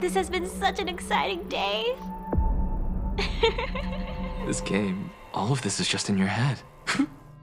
This has been such an exciting day. This game, all of this is just in your head.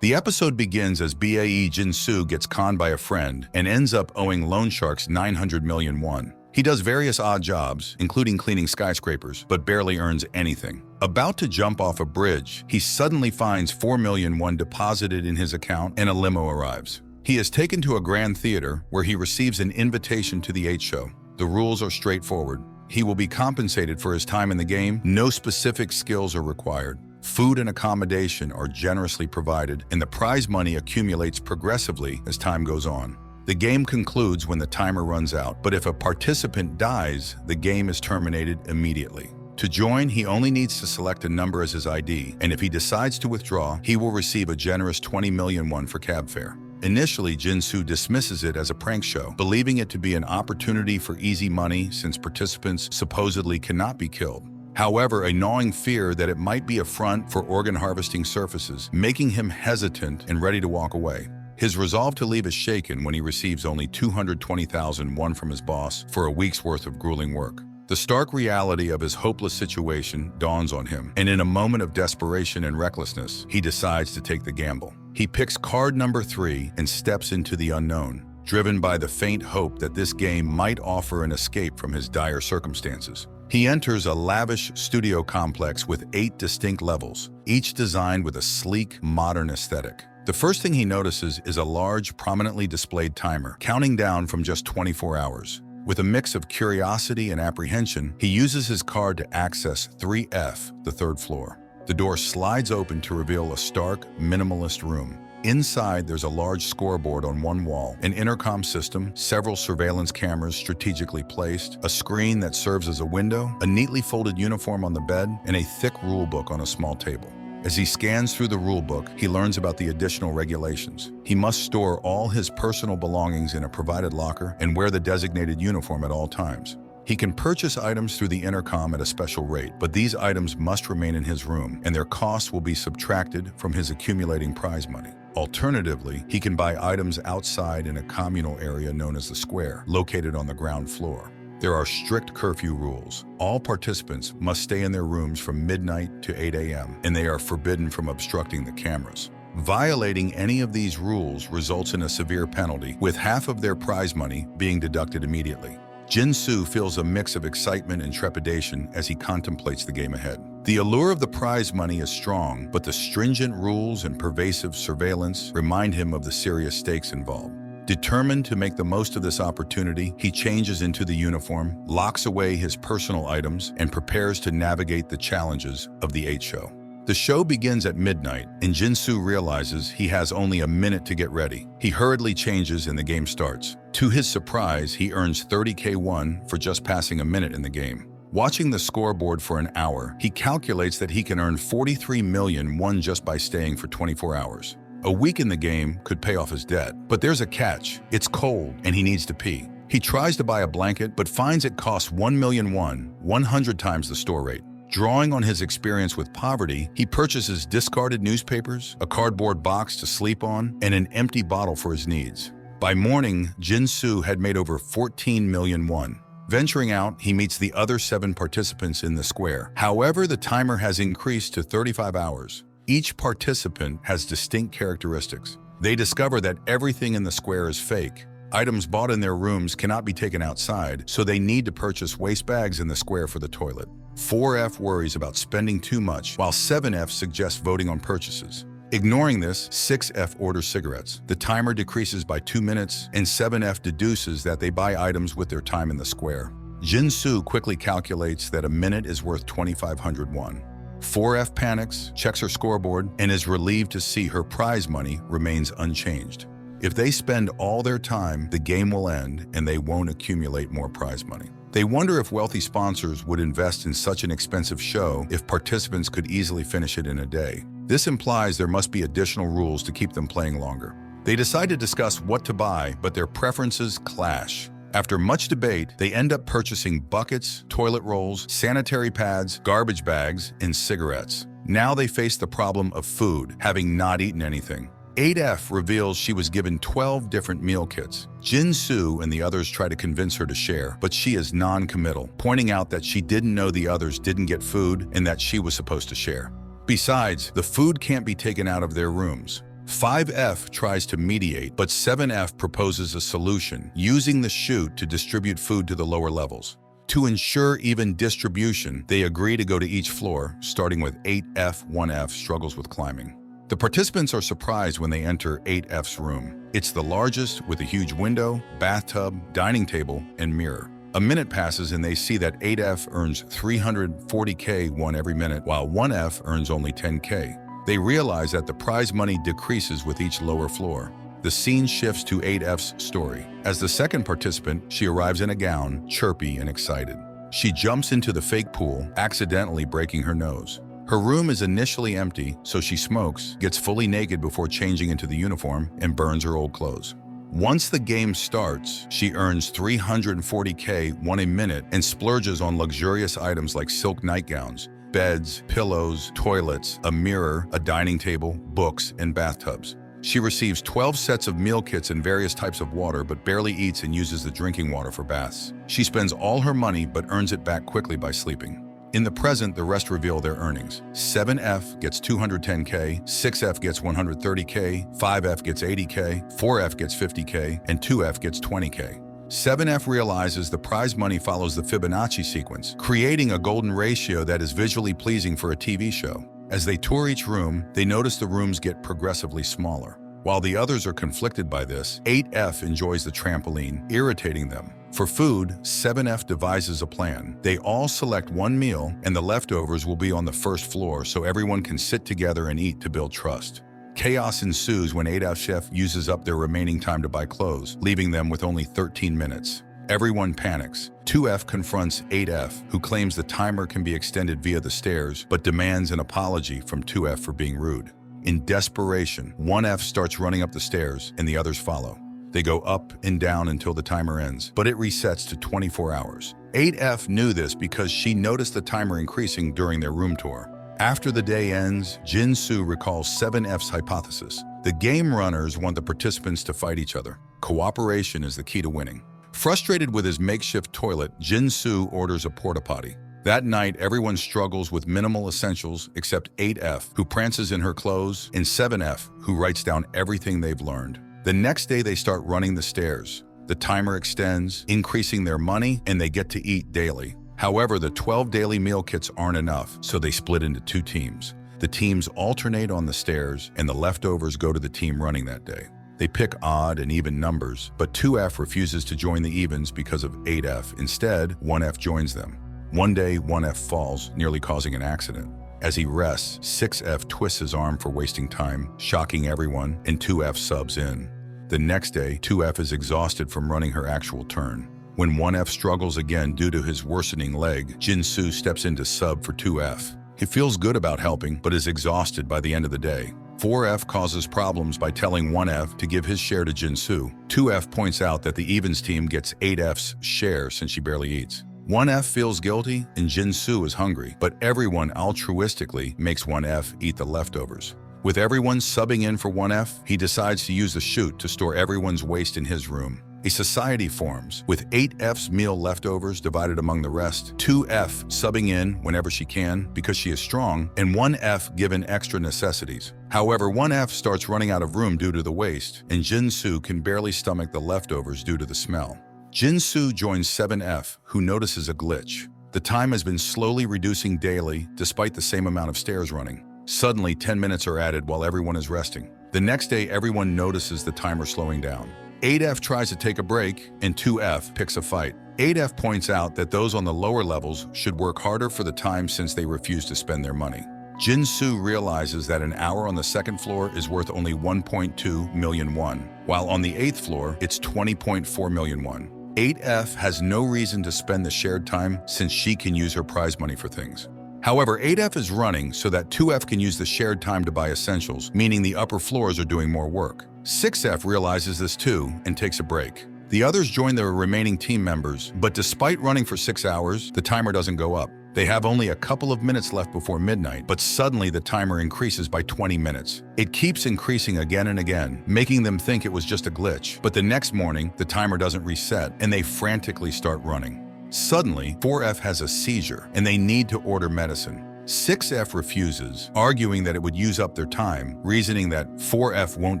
The episode begins as BAE Jin-soo gets conned by a friend and ends up owing loan sharks 900 million won. He does various odd jobs, including cleaning skyscrapers, but barely earns anything. About to jump off a bridge, he suddenly finds 4 million won deposited in his account and a limo arrives. He is taken to a grand theater where he receives an invitation to the 8 show. The rules are straightforward. He will be compensated for his time in the game. No specific skills are required. Food and accommodation are generously provided, and the prize money accumulates progressively as time goes on. The game concludes when the timer runs out, but if a participant dies, the game is terminated immediately. To join, he only needs to select a number as his ID, and if he decides to withdraw, he will receive a generous 20 million won for cab fare. Initially, Jin-soo dismisses it as a prank show, believing it to be an opportunity for easy money since participants supposedly cannot be killed. However, a gnawing fear that it might be a front for organ harvesting surfaces, making him hesitant and ready to walk away. His resolve to leave is shaken when he receives only 220,000 won from his boss for a week's worth of grueling work. The stark reality of his hopeless situation dawns on him, and in a moment of desperation and recklessness, he decides to take the gamble. He picks card number 3 and steps into the unknown, driven by the faint hope that this game might offer an escape from his dire circumstances. He enters a lavish studio complex with 8 distinct levels, each designed with a sleek, modern aesthetic. The first thing he notices is a large, prominently displayed timer, counting down from just 24 hours. With a mix of curiosity and apprehension, he uses his card to access 3F, the 3rd floor. The door slides open to reveal a stark, minimalist room. Inside, there's a large scoreboard on one wall, an intercom system, several surveillance cameras strategically placed, a screen that serves as a window, a neatly folded uniform on the bed, and a thick rule book on a small table. As he scans through the rule book, he learns about the additional regulations. He must store all his personal belongings in a provided locker and wear the designated uniform at all times. He can purchase items through the intercom at a special rate, but these items must remain in his room, and their costs will be subtracted from his accumulating prize money. Alternatively, he can buy items outside in a communal area known as the square, located on the ground floor. There are strict curfew rules. All participants must stay in their rooms from midnight to 8 a.m., and they are forbidden from obstructing the cameras. Violating any of these rules results in a severe penalty, with half of their prize money being deducted immediately. Jin-soo feels a mix of excitement and trepidation as he contemplates the game ahead. The allure of the prize money is strong, but the stringent rules and pervasive surveillance remind him of the serious stakes involved. Determined to make the most of this opportunity, he changes into the uniform, locks away his personal items, and prepares to navigate the challenges of the 8 show. The show begins at midnight, and Jin-soo realizes he has only a minute to get ready. He hurriedly changes and the game starts. To his surprise, he earns 30k won for just passing a minute in the game. Watching the scoreboard for an hour, he calculates that he can earn 43 million won just by staying for 24 hours. A week in the game could pay off his debt, but there's a catch. It's cold and he needs to pee. He tries to buy a blanket, but finds it costs 1 million won, 100 times the store rate. Drawing on his experience with poverty, he purchases discarded newspapers, a cardboard box to sleep on, and an empty bottle for his needs. By morning, Jin-soo had made over 14 million won. Venturing out, he meets the other 7 participants in the square. However, the timer has increased to 35 hours. Each participant has distinct characteristics. They discover that everything in the square is fake. Items bought in their rooms cannot be taken outside, so they need to purchase waste bags in the square for the toilet. 4F worries about spending too much, while 7F suggests voting on purchases. Ignoring this, 6F orders cigarettes. The timer decreases by 2 minutes, and 7F deduces that they buy items with their time in the square. Jin-soo quickly calculates that a minute is worth 2,500 won. 4F panics, checks her scoreboard, and is relieved to see her prize money remains unchanged. If they spend all their time, the game will end and they won't accumulate more prize money. They wonder if wealthy sponsors would invest in such an expensive show if participants could easily finish it in a day. This implies there must be additional rules to keep them playing longer. They decide to discuss what to buy, but their preferences clash. After much debate, they end up purchasing buckets, toilet rolls, sanitary pads, garbage bags, and cigarettes. Now they face the problem of food, having not eaten anything. 8F reveals she was given 12 different meal kits. Jin-soo and the others try to convince her to share, but she is non-committal, pointing out that she didn't know the others didn't get food and that she was supposed to share. Besides, the food can't be taken out of their rooms. 5F tries to mediate, but 7F proposes a solution, using the chute to distribute food to the lower levels. To ensure even distribution, they agree to go to each floor, starting with 8F. 1F struggles with climbing. The participants are surprised when they enter 8F's room. It's the largest, with a huge window, bathtub, dining table, and mirror. A minute passes and they see that 8F earns 340K won every minute, while 1F earns only 10K. They realize that the prize money decreases with each lower floor. The scene shifts to 8F's story. As the second participant, she arrives in a gown, chirpy and excited. She jumps into the fake pool, accidentally breaking her nose. Her room is initially empty, so she smokes, gets fully naked before changing into the uniform, and burns her old clothes. Once the game starts, she earns 340K won a minute and splurges on luxurious items like silk nightgowns, beds, pillows, toilets, a mirror, a dining table, books, and bathtubs. She receives 12 sets of meal kits and various types of water, but barely eats and uses the drinking water for baths. She spends all her money but earns it back quickly by sleeping. In the present, the rest reveal their earnings. 7F gets 210K, 6F gets 130K, 5F gets 80K, 4F gets 50K, and 2F gets 20K. 7F realizes the prize money follows the Fibonacci sequence, creating a golden ratio that is visually pleasing for a TV show. As they tour each room, they notice the rooms get progressively smaller. While the others are conflicted by this, 8F enjoys the trampoline, irritating them. For food, 7F devises a plan. They all select one meal, and the leftovers will be on the first floor so everyone can sit together and eat to build trust. Chaos ensues when 8F chef uses up their remaining time to buy clothes, leaving them with only 13 minutes. Everyone panics. 2F confronts 8F, who claims the timer can be extended via the stairs, but demands an apology from 2F for being rude. In desperation, 1F starts running up the stairs, and the others follow. They go up and down until the timer ends, but it resets to 24 hours. 8F knew this because she noticed the timer increasing during their room tour. After the day ends, Jin-soo recalls 7F's hypothesis. The game runners want the participants to fight each other. Cooperation is the key to winning. Frustrated with his makeshift toilet, Jin-soo orders a porta potty. That night, everyone struggles with minimal essentials except 8F, who prances in her clothes, and 7F, who writes down everything they've learned. The next day, they start running the stairs. The timer extends, increasing their money, and they get to eat daily. However, the 12 daily meal kits aren't enough, so they split into two teams. The teams alternate on the stairs, and the leftovers go to the team running that day. They pick odd and even numbers, but 2F refuses to join the evens because of 8F. Instead, 1F joins them. One day, 1F falls, nearly causing an accident. As he rests, 6F twists his arm for wasting time, shocking everyone, and 2F subs in. The next day, 2F is exhausted from running her actual turn. When 1F struggles again due to his worsening leg, Jin-soo steps in to sub for 2F. He feels good about helping, but is exhausted by the end of the day. 4F causes problems by telling 1F to give his share to Jin-soo. 2F points out that the evens team gets 8F's share since she barely eats. 1F feels guilty and Jin-soo is hungry, but everyone altruistically makes 1F eat the leftovers. With everyone subbing in for 1F, he decides to use the chute to store everyone's waste in his room. A society forms, with 8F's meal leftovers divided among the rest, 2F subbing in whenever she can because she is strong, and 1F given extra necessities. However, 1F starts running out of room due to the waste, and Jin-soo can barely stomach the leftovers due to the smell. Jin-soo joins 7F, who notices a glitch. The time has been slowly reducing daily, despite the same amount of stairs running. Suddenly, 10 minutes are added while everyone is resting. The next day, everyone notices the timer slowing down. 8F tries to take a break, and 2F picks a fight. 8F points out that those on the lower levels should work harder for the time since they refuse to spend their money. Jin-soo realizes that an hour on the second floor is worth only 1.2 million won, while on the 8th floor, it's 20.4 million won. 8F has no reason to spend the shared time since she can use her prize money for things. However, 8F is running so that 2F can use the shared time to buy essentials, meaning the upper floors are doing more work. 6F realizes this too and takes a break. The others join their remaining team members, but despite running for 6 hours, the timer doesn't go up. They have only a couple of minutes left before midnight, but suddenly the timer increases by 20 minutes. It keeps increasing again and again, making them think it was just a glitch. But the next morning, the timer doesn't reset, and they frantically start running. Suddenly, 4F has a seizure, and they need to order medicine. 6F refuses, arguing that it would use up their time, reasoning that 4F won't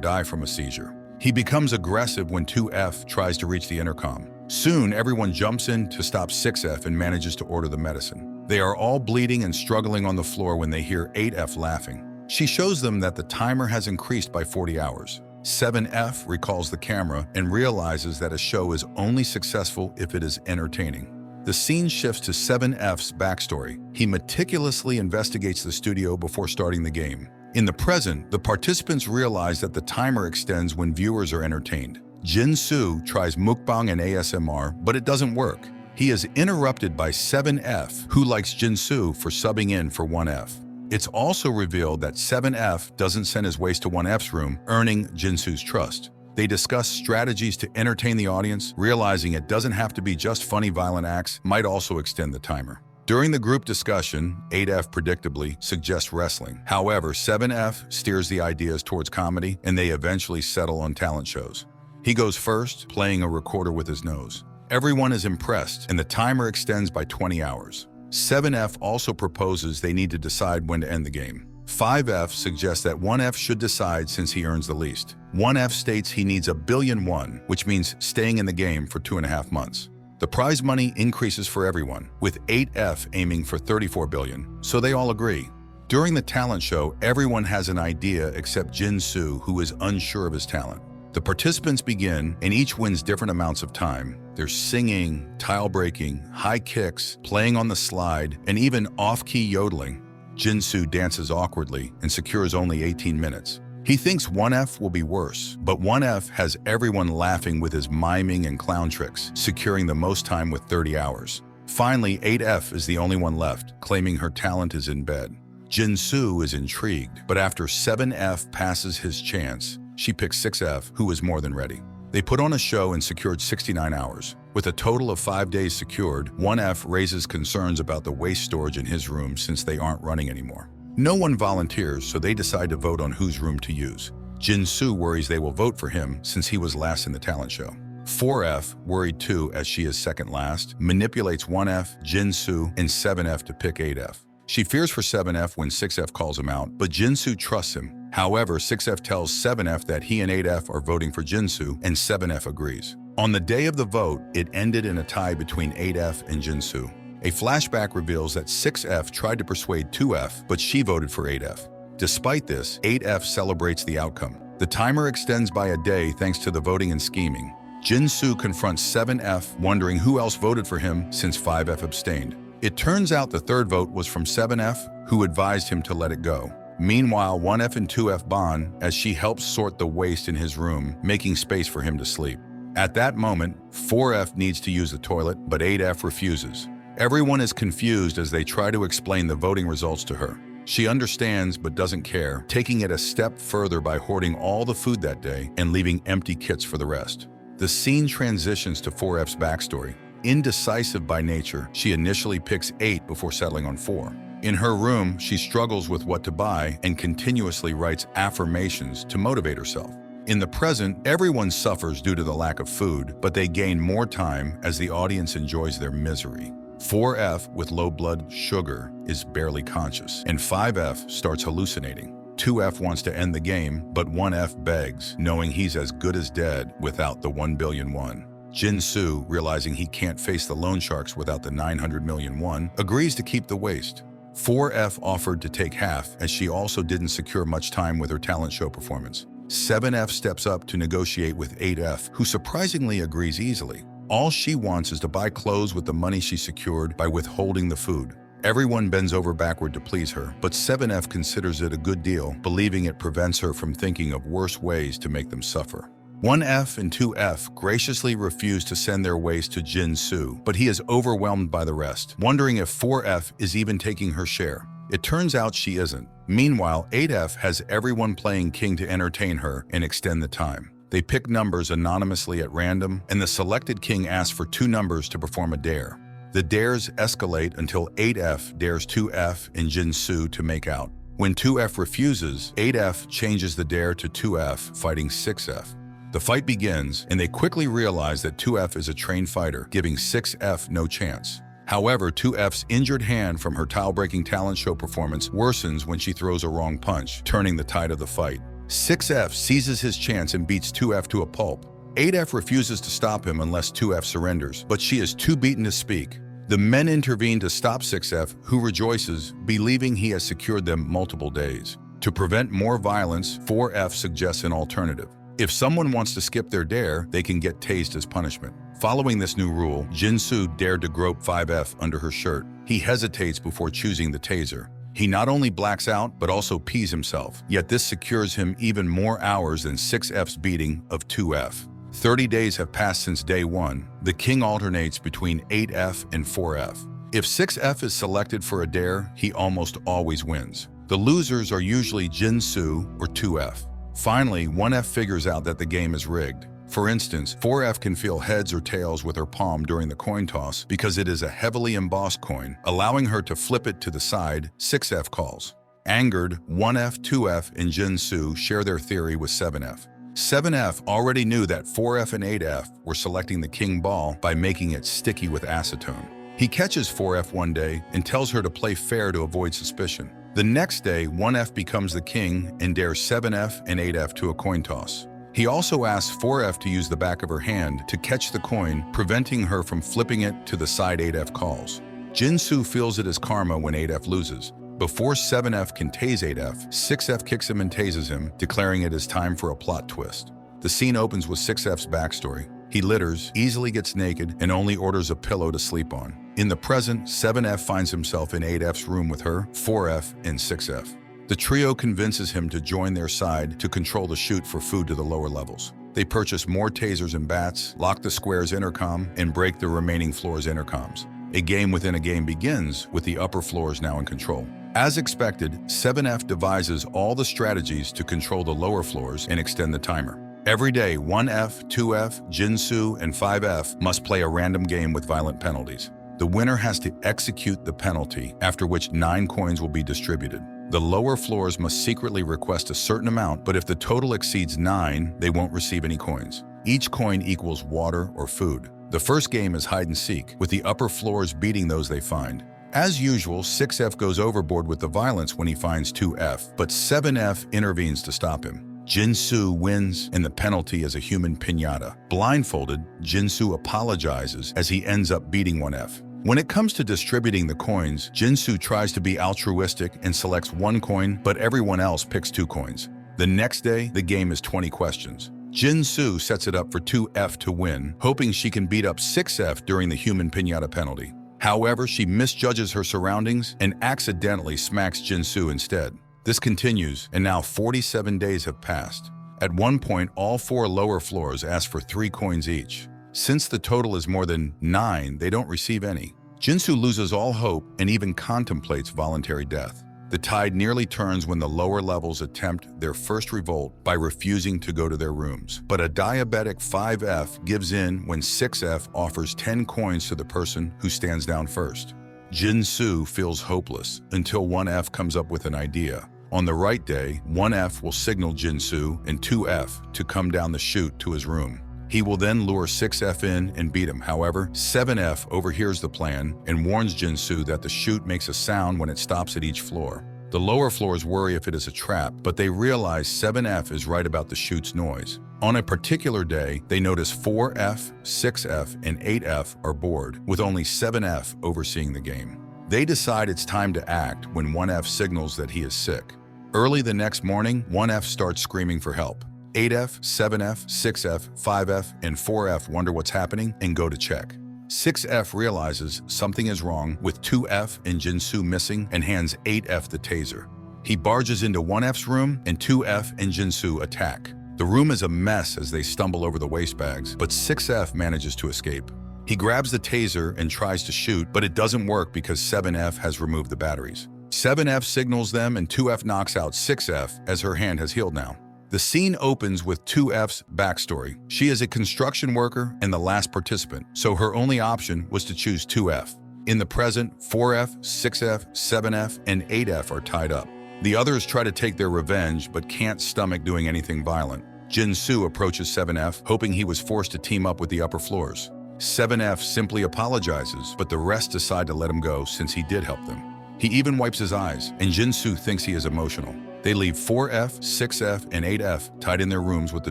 die from a seizure. He becomes aggressive when 2F tries to reach the intercom. Soon, everyone jumps in to stop 6F and manages to order the medicine. They are all bleeding and struggling on the floor when they hear 8F laughing. She shows them that the timer has increased by 40 hours. 7F recalls the camera and realizes that a show is only successful if it is entertaining. The scene shifts to 7F's backstory. He meticulously investigates the studio before starting the game. In the present, the participants realize that the timer extends when viewers are entertained. Jin-soo tries mukbang and ASMR, but it doesn't work. He is interrupted by 7F, who likes Jin-soo for subbing in for 1F. It's also revealed that 7F doesn't send his waste to 1F's room, earning Jin-soo's trust. They discuss strategies to entertain the audience, realizing it doesn't have to be just funny violent acts, might also extend the timer. During the group discussion, 8F predictably suggests wrestling. However, 7F steers the ideas towards comedy, and they eventually settle on talent shows. He goes first, playing a recorder with his nose. Everyone is impressed, and the timer extends by 20 hours. 7F also proposes they need to decide when to end the game. 5F suggests that 1F should decide since he earns the least. 1F states he needs $1 billion, which means staying in the game for 2.5 months. The prize money increases for everyone, with 8F aiming for $34 billion, so they all agree. During the talent show, everyone has an idea except Jin-soo, who is unsure of his talent. The participants begin, and each wins different amounts of time. There's singing, tile breaking, high kicks, playing on the slide, and even off-key yodeling. Jin-soo dances awkwardly and secures only 18 minutes. He thinks 1F will be worse, but 1F has everyone laughing with his miming and clown tricks, securing the most time with 30 hours. Finally, 8F is the only one left, claiming her talent is in bed. Jin-soo is intrigued, but after 7F passes his chance, she picks 6F, who is more than ready. They put on a show and secured 69 hours. With a total of 5 days secured, 1F raises concerns about the waste storage in his room since they aren't running anymore. No one volunteers, so they decide to vote on whose room to use. Jin-soo worries they will vote for him since he was last in the talent show. 4F, worried too as she is second last, manipulates 1F, Jin-soo, and 7F to pick 8F. She fears for 7F when 6F calls him out, but Jin-soo trusts him. However, 6F tells 7F that he and 8F are voting for Jin-soo, and 7F agrees. On the day of the vote, it ended in a tie between 8F and Jin-soo. A flashback reveals that 6F tried to persuade 2F, but she voted for 8F. Despite this, 8F celebrates the outcome. The timer extends by a day thanks to the voting and scheming. Jin-soo confronts 7F, wondering who else voted for him since 5F abstained. It turns out the third vote was from 7F, who advised him to let it go. Meanwhile, 1F and 2F bond as she helps sort the waste in his room, making space for him to sleep. At that moment, 4F needs to use the toilet, but 8F refuses. Everyone is confused as they try to explain the voting results to her. She understands but doesn't care, taking it a step further by hoarding all the food that day and leaving empty kits for the rest. The scene transitions to 4F's backstory. Indecisive by nature, she initially picks 8 before settling on 4. In her room, she struggles with what to buy and continuously writes affirmations to motivate herself. In the present, everyone suffers due to the lack of food, but they gain more time as the audience enjoys their misery. 4F, with low blood sugar, is barely conscious, and 5F starts hallucinating. 2F wants to end the game, but 1F begs, knowing he's as good as dead without the $1 billion won. Jin-soo, realizing he can't face the loan sharks without the $900 million won, agrees to keep the waste. 4F offered to take half, as she also didn't secure much time with her talent show performance. 7F steps up to negotiate with 8F, who surprisingly agrees easily. All she wants is to buy clothes with the money she secured by withholding the food. Everyone bends over backward to please her, but 7F considers it a good deal, believing it prevents her from thinking of worse ways to make them suffer. 1F and 2F graciously refuse to send their waste to Jin-soo, but he is overwhelmed by the rest, wondering if 4F is even taking her share. It turns out she isn't. Meanwhile, 8F has everyone playing king to entertain her and extend the time. They pick numbers anonymously at random, and the selected king asks for 2 numbers to perform a dare. The dares escalate until 8F dares 2F and Jin-soo to make out. When 2F refuses, 8F changes the dare to 2F, fighting 6F. The fight begins, and they quickly realize that 2F is a trained fighter, giving 6F no chance. However, 2F's injured hand from her tile-breaking talent show performance worsens when she throws a wrong punch, turning the tide of the fight. 6F seizes his chance and beats 2F to a pulp. 8F refuses to stop him unless 2F surrenders, but she is too beaten to speak. The men intervene to stop 6F, who rejoices, believing he has secured them multiple days. To prevent more violence, 4F suggests an alternative. If someone wants to skip their dare, they can get tased as punishment. Following this new rule, Jin-soo dared to grope 5F under her shirt. He hesitates before choosing the taser. He not only blacks out, but also pees himself, yet this secures him even more hours than 6F's beating of 2F. 30 days have passed since day 1. The king alternates between 8F and 4F. If 6F is selected for a dare, he almost always wins. The losers are usually Jin-soo or 2F. Finally, 1F figures out that the game is rigged. For instance, 4F can feel heads or tails with her palm during the coin toss because it is a heavily embossed coin, allowing her to flip it to the side. 6F calls. Angered, 1F, 2F, and Jin-soo share their theory with 7F. 7F already knew that 4F and 8F were selecting the king ball by making it sticky with acetone. He catches 4F one day and tells her to play fair to avoid suspicion. The next day, 1F becomes the king and dares 7F and 8F to a coin toss. He also asks 4F to use the back of her hand to catch the coin, preventing her from flipping it to the side 8F calls. Jin-soo feels it as karma when 8F loses. Before 7F can tase 8F, 6F kicks him and tases him, declaring it is time for a plot twist. The scene opens with 6F's backstory. He litters, easily gets naked, and only orders a pillow to sleep on. In the present, 7F finds himself in 8F's room with her, 4F, and 6F. The trio convinces him to join their side to control the chute for food to the lower levels. They purchase more tasers and bats, lock the square's intercom, and break the remaining floor's intercoms. A game within a game begins, with the upper floors now in control. As expected, 7F devises all the strategies to control the lower floors and extend the timer. Every day, 1F, 2F, Jin-soo, and 5F must play a random game with violent penalties. The winner has to execute the penalty, after which 9 coins will be distributed. The lower floors must secretly request a certain amount, but if the total exceeds 9, they won't receive any coins. Each coin equals water or food. The first game is hide and seek, with the upper floors beating those they find. As usual, 6F goes overboard with the violence when he finds 2F, but 7F intervenes to stop him. Jin-soo wins, and the penalty is a human piñata. Blindfolded, Jin-soo apologizes as he ends up beating 1F. When it comes to distributing the coins, Jin-soo tries to be altruistic and selects 1 coin, but everyone else picks 2 coins. The next day, the game is 20 questions. Jin-soo sets it up for 2F to win, hoping she can beat up 6F during the human piñata penalty. However, she misjudges her surroundings and accidentally smacks Jin-soo instead. This continues, and now 47 days have passed. At one point, all 4 lower floors ask for 3 coins each. Since the total is more than 9, they don't receive any. Jin-soo loses all hope and even contemplates voluntary death. The tide nearly turns when the lower levels attempt their first revolt by refusing to go to their rooms. But a diabetic 5F gives in when 6F offers 10 coins to the person who stands down first. Jin-soo feels hopeless until 1F comes up with an idea. On the right day, 1F will signal Jin-soo and 2F to come down the chute to his room. He will then lure 6F in and beat him. However, 7F overhears the plan and warns Jin-soo that the chute makes a sound when it stops at each floor. The lower floors worry if it is a trap, but they realize 7F is right about the chute's noise. On a particular day, they notice 4F, 6F, and 8F are bored, with only 7F overseeing the game. They decide it's time to act when 1F signals that he is sick. Early the next morning, 1F starts screaming for help. 8F, 7F, 6F, 5F, and 4F wonder what's happening and go to check. 6F realizes something is wrong with 2F and Jin-soo missing and hands 8F the taser. He barges into 1F's room and 2F and Jin-soo attack. The room is a mess as they stumble over the waste bags, but 6F manages to escape. He grabs the taser and tries to shoot, but it doesn't work because 7F has removed the batteries. 7F signals them and 2F knocks out 6F as her hand has healed now. The scene opens with 2F's backstory. She is a construction worker and the last participant, so her only option was to choose 2F. In the present, 4F, 6F, 7F, and 8F are tied up. The others try to take their revenge, but can't stomach doing anything violent. Jin-soo approaches 7F, hoping he was forced to team up with the upper floors. 7F simply apologizes, but the rest decide to let him go since he did help them. He even wipes his eyes, and Jin-soo thinks he is emotional. They leave 4F, 6F, and 8F tied in their rooms with the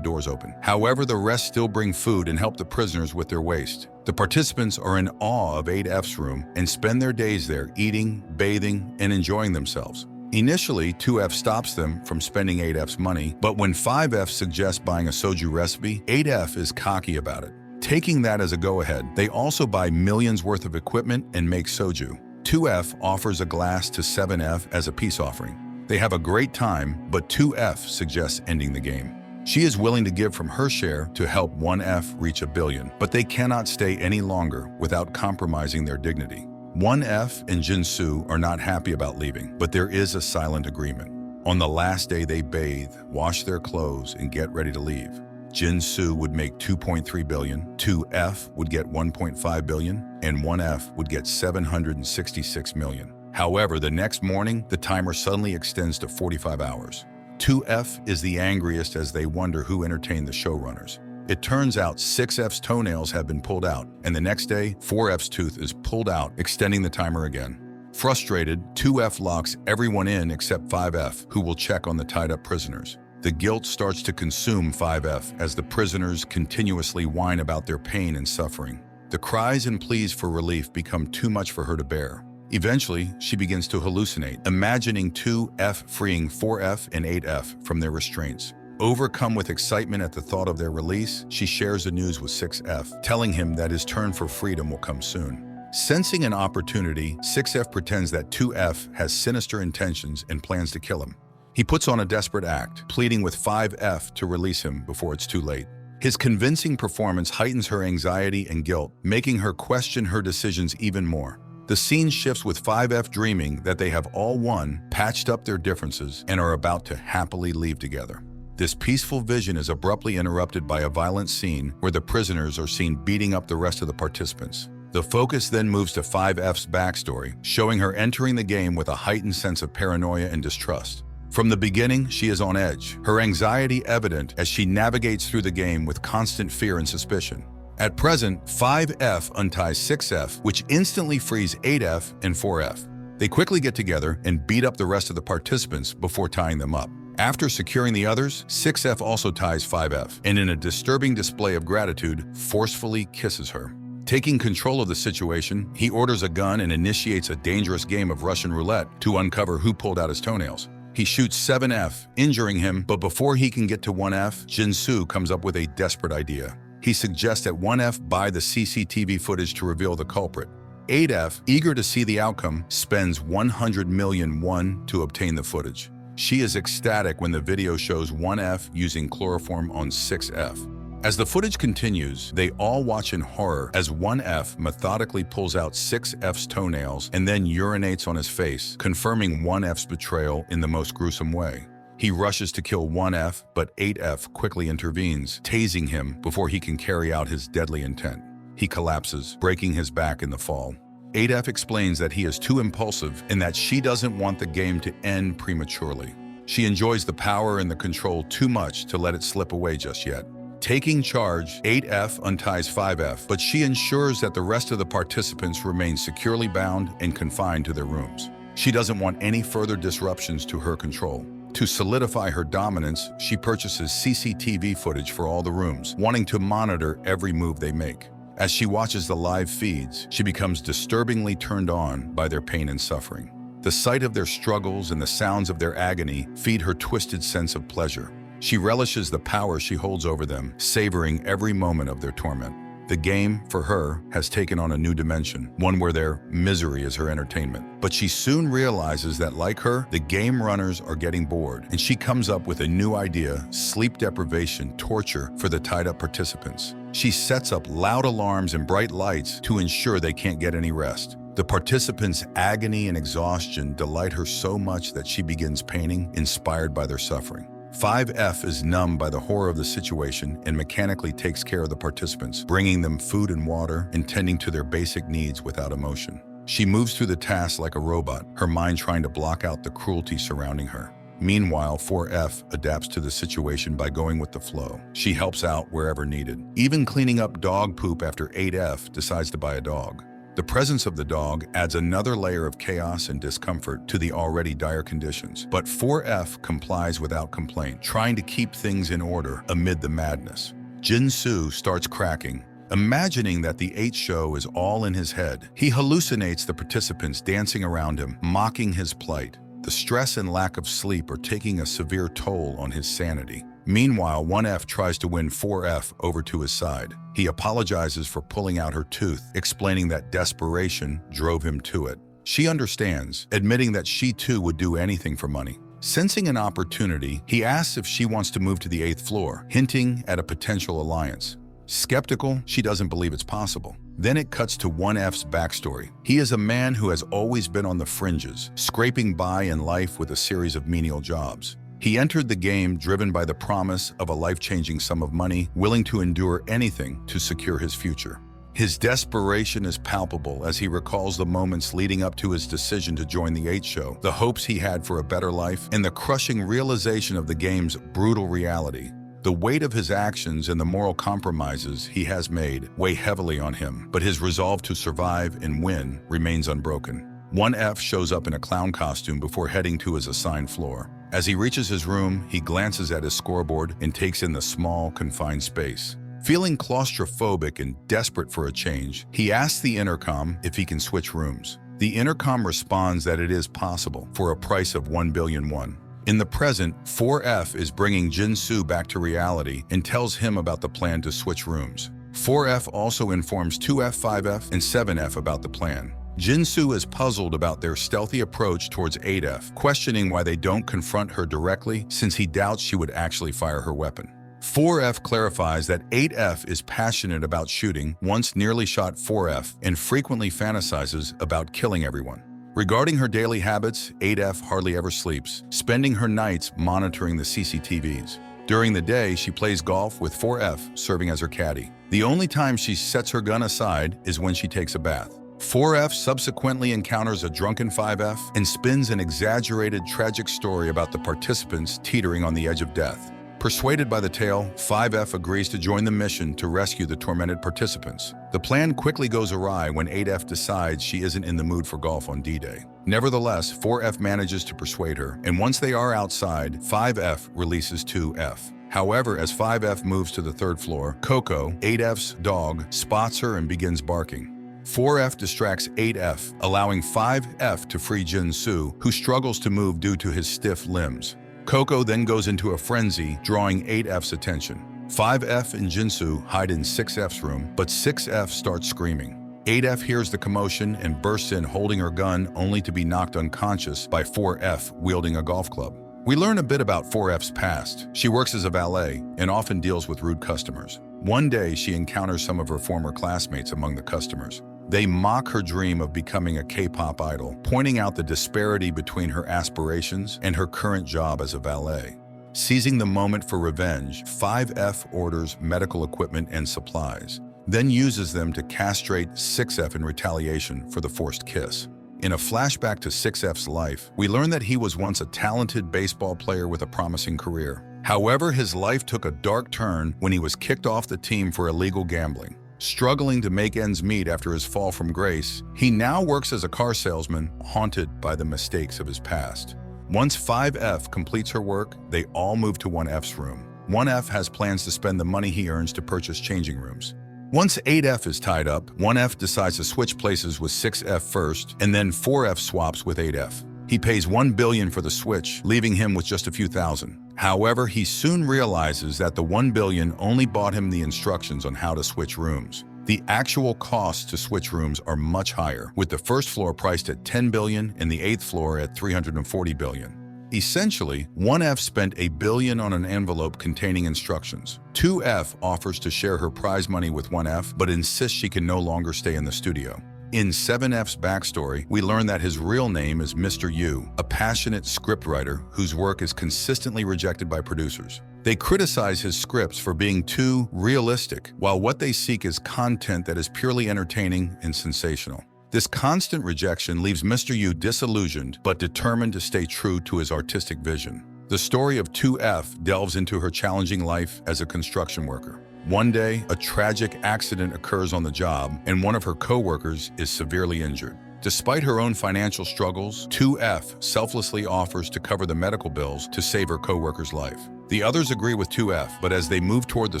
doors open. However, the rest still bring food and help the prisoners with their waste. The participants are in awe of 8F's room and spend their days there eating, bathing, and enjoying themselves. Initially, 2F stops them from spending 8F's money, but when 5F suggests buying a soju recipe, 8F is cocky about it. Taking that as a go-ahead, they also buy millions worth of equipment and make soju. 2F offers a glass to 7F as a peace offering. They have a great time, but 2F suggests ending the game. She is willing to give from her share to help 1F reach $1 billion, but they cannot stay any longer without compromising their dignity. 1F and Jin-soo are not happy about leaving, but there is a silent agreement. On the last day, they bathe, wash their clothes, and get ready to leave. Jin-soo would make $2.3 billion, 2F would get $1.5 billion, and 1F would get $766 million. However, the next morning, the timer suddenly extends to 45 hours. 2F is the angriest as they wonder who entertained the showrunners. It turns out 6F's toenails have been pulled out, and the next day, 4F's tooth is pulled out, extending the timer again. Frustrated, 2F locks everyone in except 5F, who will check on the tied-up prisoners. The guilt starts to consume 5F as the prisoners continuously whine about their pain and suffering. The cries and pleas for relief become too much for her to bear. Eventually, she begins to hallucinate, imagining 2F freeing 4F and 8F from their restraints. Overcome with excitement at the thought of their release, she shares the news with 6F, telling him that his turn for freedom will come soon. Sensing an opportunity, 6F pretends that 2F has sinister intentions and plans to kill him. He puts on a desperate act, pleading with 5F to release him before it's too late. His convincing performance heightens her anxiety and guilt, making her question her decisions even more. The scene shifts with 5F dreaming that they have all won, patched up their differences, and are about to happily leave together. This peaceful vision is abruptly interrupted by a violent scene where the prisoners are seen beating up the rest of the participants. The focus then moves to 5F's backstory, showing her entering the game with a heightened sense of paranoia and distrust. From the beginning, she is on edge, her anxiety evident as she navigates through the game with constant fear and suspicion. At present, 5F unties 6F, which instantly frees 8F and 4F. They quickly get together and beat up the rest of the participants before tying them up. After securing the others, 6F also ties 5F, and in a disturbing display of gratitude, forcefully kisses her. Taking control of the situation, he orders a gun and initiates a dangerous game of Russian roulette to uncover who pulled out his toenails. He shoots 7F, injuring him, but before he can get to 1F, Jin-soo comes up with a desperate idea. He suggests that 1F buy the CCTV footage to reveal the culprit. 8F, eager to see the outcome, spends 100 million won to obtain the footage. She is ecstatic when the video shows 1F using chloroform on 6F. As the footage continues, they all watch in horror as 1F methodically pulls out 6F's toenails and then urinates on his face, confirming 1F's betrayal in the most gruesome way. He rushes to kill 1F, but 8F quickly intervenes, tasing him before he can carry out his deadly intent. He collapses, breaking his back in the fall. 8F explains that he is too impulsive and that she doesn't want the game to end prematurely. She enjoys the power and the control too much to let it slip away just yet. Taking charge, 8F unties 5F, but she ensures that the rest of the participants remain securely bound and confined to their rooms. She doesn't want any further disruptions to her control. To solidify her dominance, she purchases CCTV footage for all the rooms, wanting to monitor every move they make. As she watches the live feeds, she becomes disturbingly turned on by their pain and suffering. The sight of their struggles and the sounds of their agony feed her twisted sense of pleasure. She relishes the power she holds over them, savoring every moment of their torment. The game, for her, has taken on a new dimension, one where their misery is her entertainment. But she soon realizes that, like her, the game runners are getting bored, and she comes up with a new idea: sleep deprivation torture for the tied-up participants. She sets up loud alarms and bright lights to ensure they can't get any rest. The participants' agony and exhaustion delight her so much that she begins painting, inspired by their suffering. 5F is numbed by the horror of the situation and mechanically takes care of the participants, bringing them food and water and tending to their basic needs without emotion. She moves through the tasks like a robot, her mind trying to block out the cruelty surrounding her. Meanwhile, 4F adapts to the situation by going with the flow. She helps out wherever needed. Even cleaning up dog poop after 8F decides to buy a dog. The presence of the dog adds another layer of chaos and discomfort to the already dire conditions. But 4F complies without complaint, trying to keep things in order amid the madness. Jin-soo starts cracking, imagining that the 8 show is all in his head. He hallucinates the participants dancing around him, mocking his plight. The stress and lack of sleep are taking a severe toll on his sanity. Meanwhile, 1F tries to win 4F over to his side. He apologizes for pulling out her tooth, explaining that desperation drove him to it. She understands, admitting that she too would do anything for money. Sensing an opportunity, he asks if she wants to move to the 8th floor, hinting at a potential alliance. Skeptical, she doesn't believe it's possible. Then it cuts to 1F's backstory. He is a man who has always been on the fringes, scraping by in life with a series of menial jobs. He entered the game driven by the promise of a life-changing sum of money, willing to endure anything to secure his future. His desperation is palpable as he recalls the moments leading up to his decision to join the 8 show, the hopes he had for a better life, and the crushing realization of the game's brutal reality. The weight of his actions and the moral compromises he has made weigh heavily on him, but his resolve to survive and win remains unbroken. 1F shows up in a clown costume before heading to his assigned floor. As he reaches his room, he glances at his scoreboard and takes in the small, confined space. Feeling claustrophobic and desperate for a change, he asks the intercom if he can switch rooms. The intercom responds that it is possible for a price of 1 billion won. In the present, 4F is bringing Jin-soo back to reality and tells him about the plan to switch rooms. 4F also informs 2F, 5F, and 7F about the plan. Jin-soo is puzzled about their stealthy approach towards 8F, questioning why they don't confront her directly since he doubts she would actually fire her weapon. 4F clarifies that 8F is passionate about shooting, once nearly shot 4F, and frequently fantasizes about killing everyone. Regarding her daily habits, 8F hardly ever sleeps, spending her nights monitoring the CCTVs. During the day, she plays golf with 4F serving as her caddy. The only time she sets her gun aside is when she takes a bath. 4F subsequently encounters a drunken 5F and spins an exaggerated, tragic story about the participants teetering on the edge of death. Persuaded by the tale, 5F agrees to join the mission to rescue the tormented participants. The plan quickly goes awry when 8F decides she isn't in the mood for golf on D-Day. Nevertheless, 4F manages to persuade her, and once they are outside, 5F releases 2F. However, as 5F moves to the 3rd floor, Coco, 8F's dog, spots her and begins barking. 4F distracts 8F, allowing 5F to free Jin-soo, who struggles to move due to his stiff limbs. Coco then goes into a frenzy, drawing 8F's attention. 5F and Jin-soo hide in 6F's room, but 6F starts screaming. 8F hears the commotion and bursts in holding her gun, only to be knocked unconscious by 4F wielding a golf club. We learn a bit about 4F's past. She works as a valet and often deals with rude customers. One day, she encounters some of her former classmates among the customers. They mock her dream of becoming a K-pop idol, pointing out the disparity between her aspirations and her current job as a valet. Seizing the moment for revenge, 5F orders medical equipment and supplies, then uses them to castrate 6F in retaliation for the forced kiss. In a flashback to 6F's life, we learn that he was once a talented baseball player with a promising career. However, his life took a dark turn when he was kicked off the team for illegal gambling. Struggling to make ends meet after his fall from grace, he now works as a car salesman, haunted by the mistakes of his past. Once 5F completes her work, they all move to 1F's room. 1F has plans to spend the money he earns to purchase changing rooms. Once 8F is tied up, 1F decides to switch places with 6F first, and then 4F swaps with 8F. He pays 1 billion for the switch, leaving him with just a few thousand. However, he soon realizes that the 1 billion only bought him the instructions on how to switch rooms. The actual costs to switch rooms are much higher, with the 1st floor priced at 10 billion and the 8th floor at 340 billion. Essentially, 1F spent 1 billion on an envelope containing instructions. 2F offers to share her prize money with 1F, but insists she can no longer stay in the studio. In 7F's backstory, we learn that his real name is Mr. Yu, a passionate scriptwriter whose work is consistently rejected by producers. They criticize his scripts for being too realistic, while what they seek is content that is purely entertaining and sensational. This constant rejection leaves Mr. Yu disillusioned but determined to stay true to his artistic vision. The story of 2F delves into her challenging life as a construction worker. One day, a tragic accident occurs on the job, and one of her co-workers is severely injured. Despite her own financial struggles, 2F selflessly offers to cover the medical bills to save her co-worker's life. The others agree with 2F, but as they move toward the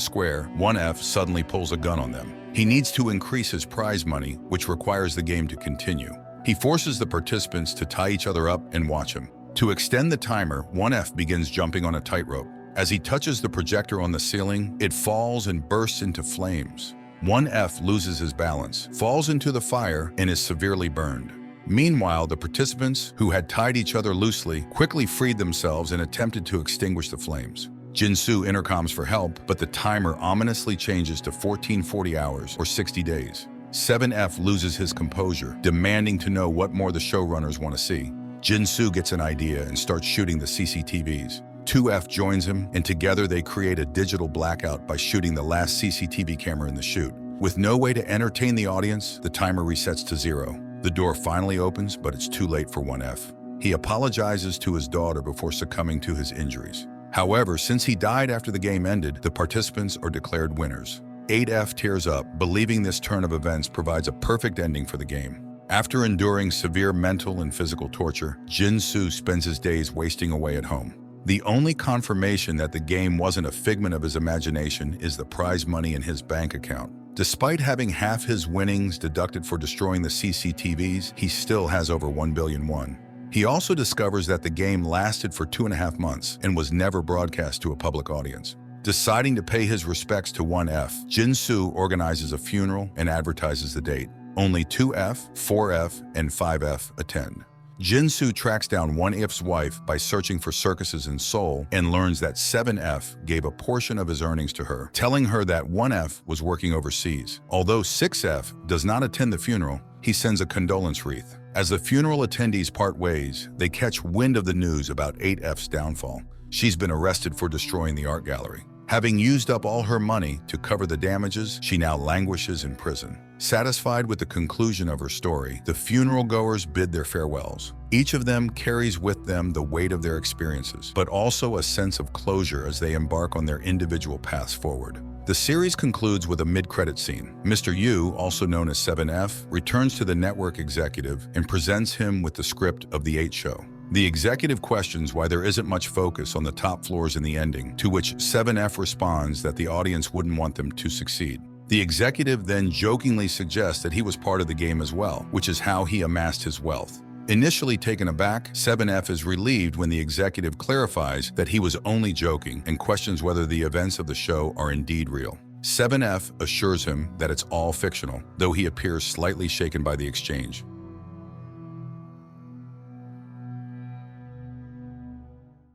square, 1F suddenly pulls a gun on them. He needs to increase his prize money, which requires the game to continue. He forces the participants to tie each other up and watch him. To extend the timer, 1F begins jumping on a tightrope. As he touches the projector on the ceiling, it falls and bursts into flames. 1F loses his balance, falls into the fire, and is severely burned. Meanwhile, the participants, who had tied each other loosely, quickly freed themselves and attempted to extinguish the flames. Jinsu intercoms for help, but the timer ominously changes to 1440 hours or 60 days. 7F loses his composure, demanding to know what more the showrunners want to see. Jinsu gets an idea and starts shooting the CCTVs. 2F joins him, and together they create a digital blackout by shooting the last CCTV camera in the shoot. With no way to entertain the audience, the timer resets to 0. The door finally opens, but it's too late for 1F. He apologizes to his daughter before succumbing to his injuries. However, since he died after the game ended, the participants are declared winners. 8F tears up, believing this turn of events provides a perfect ending for the game. After enduring severe mental and physical torture, Jinsu spends his days wasting away at home. The only confirmation that the game wasn't a figment of his imagination is the prize money in his bank account. Despite having half his winnings deducted for destroying the CCTVs, he still has over 1 billion won. He also discovers that the game lasted for 2.5 months and was never broadcast to a public audience. Deciding to pay his respects to 1F, Jinsu organizes a funeral and advertises the date. Only 2F, 4F, and 5F attend. Jinsu tracks down 1F's wife by searching for circuses in Seoul and learns that 7F gave a portion of his earnings to her, telling her that 1F was working overseas. Although 6F does not attend the funeral, he sends a condolence wreath. As the funeral attendees part ways, they catch wind of the news about 8F's downfall. She's been arrested for destroying the art gallery. Having used up all her money to cover the damages, she now languishes in prison. Satisfied with the conclusion of her story, the funeral goers bid their farewells. Each of them carries with them the weight of their experiences, but also a sense of closure as they embark on their individual paths forward. The series concludes with a mid-credit scene. Mr. Yu, also known as 7F, returns to the network executive and presents him with the script of The 8 Show. The executive questions why there isn't much focus on the top floors in the ending, to which 7F responds that the audience wouldn't want them to succeed. The executive then jokingly suggests that he was part of the game as well, which is how he amassed his wealth. Initially taken aback, 7F is relieved when the executive clarifies that he was only joking and questions whether the events of the show are indeed real. 7F assures him that it's all fictional, though he appears slightly shaken by the exchange.